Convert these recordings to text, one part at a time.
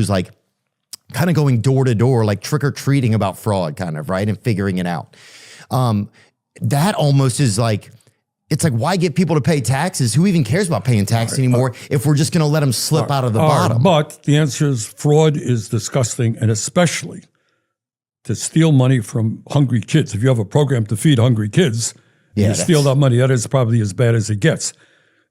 who's like kind of going door to door, like trick or treating about fraud kind of, right? And figuring it out. That almost is like, it's like, why get people to pay taxes? Who even cares about paying tax anymore if we're just going to let them slip out of the bottom? But the answer is fraud is disgusting, and especially to steal money from hungry kids. If you have a program to feed hungry kids, you steal that money, that is probably as bad as it gets.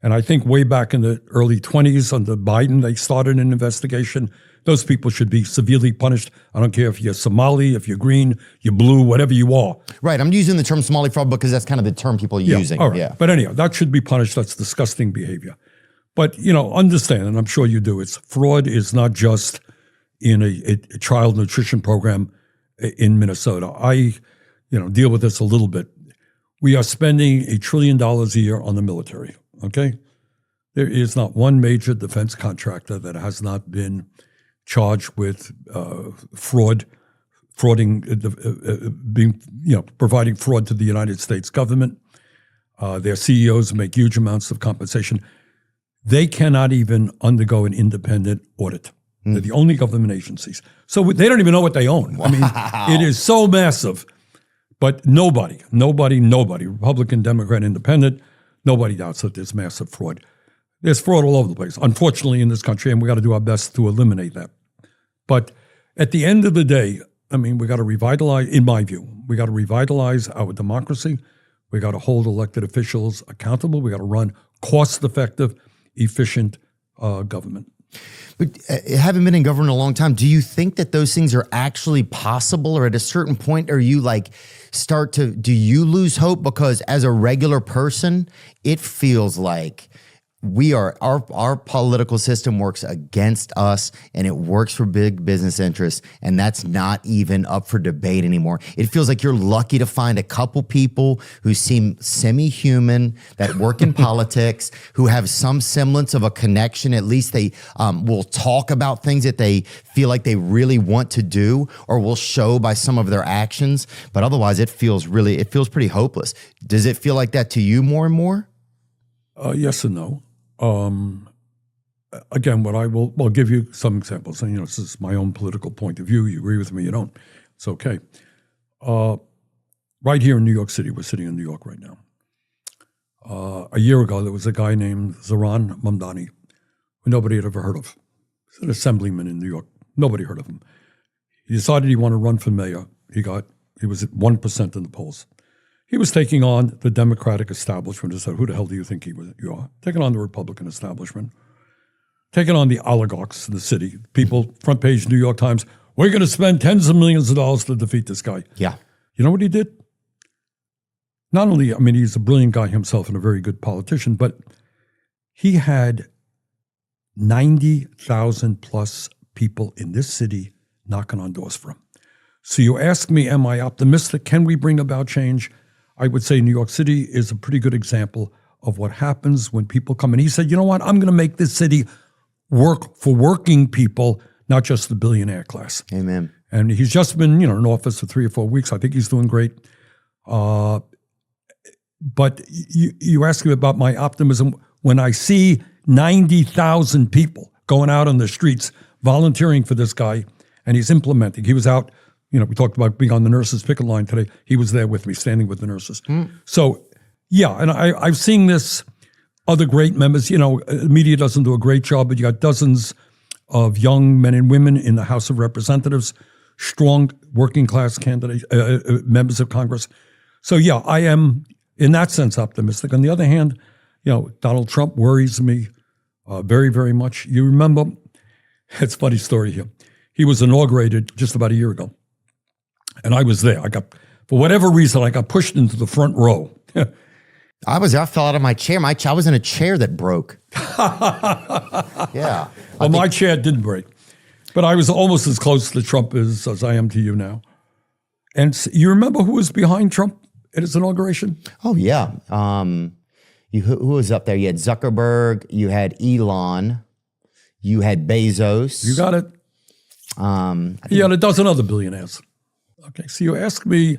And I think way back in the early 20s under Biden, they started an investigation. Those people should be severely punished. I don't care if you're Somali, if you're green, you're blue, whatever you are. Right. I'm using the term Somali fraud because that's kind of the term people are using. All right. But anyhow, that should be punished. That's disgusting behavior. But, understand, and I'm sure you do, fraud is not just in a child nutrition program in Minnesota. I, deal with this a little bit. We are spending $1 trillion a year on the military, okay? There is not one major defense contractor that has not been charged with providing fraud to the United States government. Their CEOs make huge amounts of compensation. They cannot even undergo an independent audit. They're the only government agencies. So they don't even know what they own. Wow. I mean, it is so massive. But nobody, Republican, Democrat, Independent, nobody doubts that there's massive fraud. There's fraud all over the place, unfortunately, in this country, and we got to do our best to eliminate that. But at the end of the day, I mean, we got to revitalize, in my view, we got to revitalize our democracy. We got to hold elected officials accountable. We got to run cost-effective, efficient government. But having been in government a long time, do you think that those things are actually possible, or at a certain point are you like do you lose hope? Because as a regular person, it feels like our political system works against us, and it works for big business interests, and that's not even up for debate anymore. It feels like you're lucky to find a couple people who seem semi-human that work in politics, who have some semblance of a connection. At least they will talk about things that they feel like they really want to do, or will show by some of their actions. But otherwise, it feels pretty hopeless. Does it feel like that to you more and more? Yes and no. Again, I'll give you some examples. And, this is my own political point of view. You agree with me, you don't. It's okay. Right here in New York City, we're sitting in New York right now. A year ago, there was a guy named Zohran Mamdani, who nobody had ever heard of. He's an assemblyman in New York. Nobody heard of him. He decided he wanted to run for mayor. He was at 1% in the polls. He was taking on the Democratic establishment. He said, who the hell do you think you are? Taking on the Republican establishment. Taking on the oligarchs in the city. People, front page New York Times, we're going to spend tens of millions of dollars to defeat this guy. Yeah. You know what he did? Not only, he's a brilliant guy himself and a very good politician, but he had 90,000 plus people in this city knocking on doors for him. So you ask me, am I optimistic? Can we bring about change? I would say New York City is a pretty good example of what happens when people come in. He said, you know what, I'm going to make this city work for working people, not just the billionaire class. Amen. And he's just been, in office for 3 or 4 weeks. I think he's doing great. But you ask me about my optimism. When I see 90,000 people going out on the streets volunteering for this guy, and he's implementing. He was out. We talked about being on the nurses' picket line today. He was there with me, standing with the nurses. So, yeah, and I've seen this, other great members. Media doesn't do a great job, but you got dozens of young men and women in the House of Representatives, strong working-class candidates, members of Congress. So, yeah, I am, in that sense, optimistic. On the other hand, Donald Trump worries me very, very much. You remember, it's a funny story here. He was inaugurated just about a year ago. And I was there. For whatever reason, I got pushed into the front row. I fell out of my chair. I was in a chair that broke. Yeah. Well, my chair didn't break. But I was almost as close to Trump as I am to you now. And you remember who was behind Trump at his inauguration? Oh, yeah. Who was up there? You had Zuckerberg. You had Elon. You had Bezos. You got it. You had a dozen other billionaires. Okay, so you ask me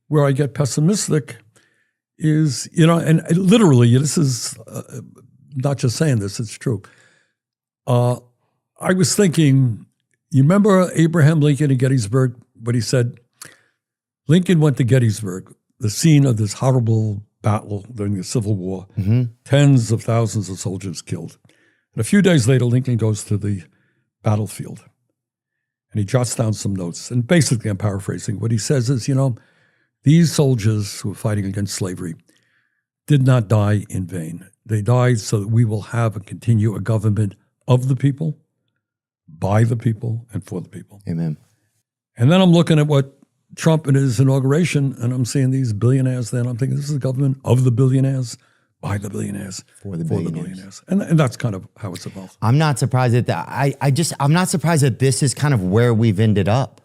where I get pessimistic is, and literally, this is not just saying this, it's true. I was thinking, You remember Abraham Lincoln in Gettysburg? What he said? Lincoln went to Gettysburg, the scene of this horrible battle during the Civil War. Tens of thousands of soldiers killed. And a few days later, Lincoln goes to the battlefield and he jots down some notes. And basically, I'm paraphrasing. What he says is, these soldiers who were fighting against slavery did not die in vain. They died so that we will have and continue a government of the people, by the people, and for the people. Amen. And then I'm looking at what Trump in his inauguration, and I'm seeing these billionaires there, and I'm thinking this is a government of the billionaires, by the billionaires, for the billionaires. And that's kind of how it's evolved. I'm not surprised at that. I'm not surprised that this is kind of where we've ended up.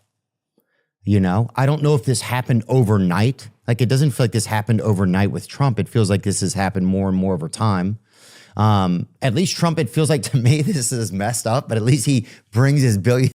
I don't know if this happened overnight. Like, it doesn't feel like this happened overnight with Trump. It feels like this has happened more and more over time. At least Trump, it feels like to me, this is messed up, but at least he brings his billion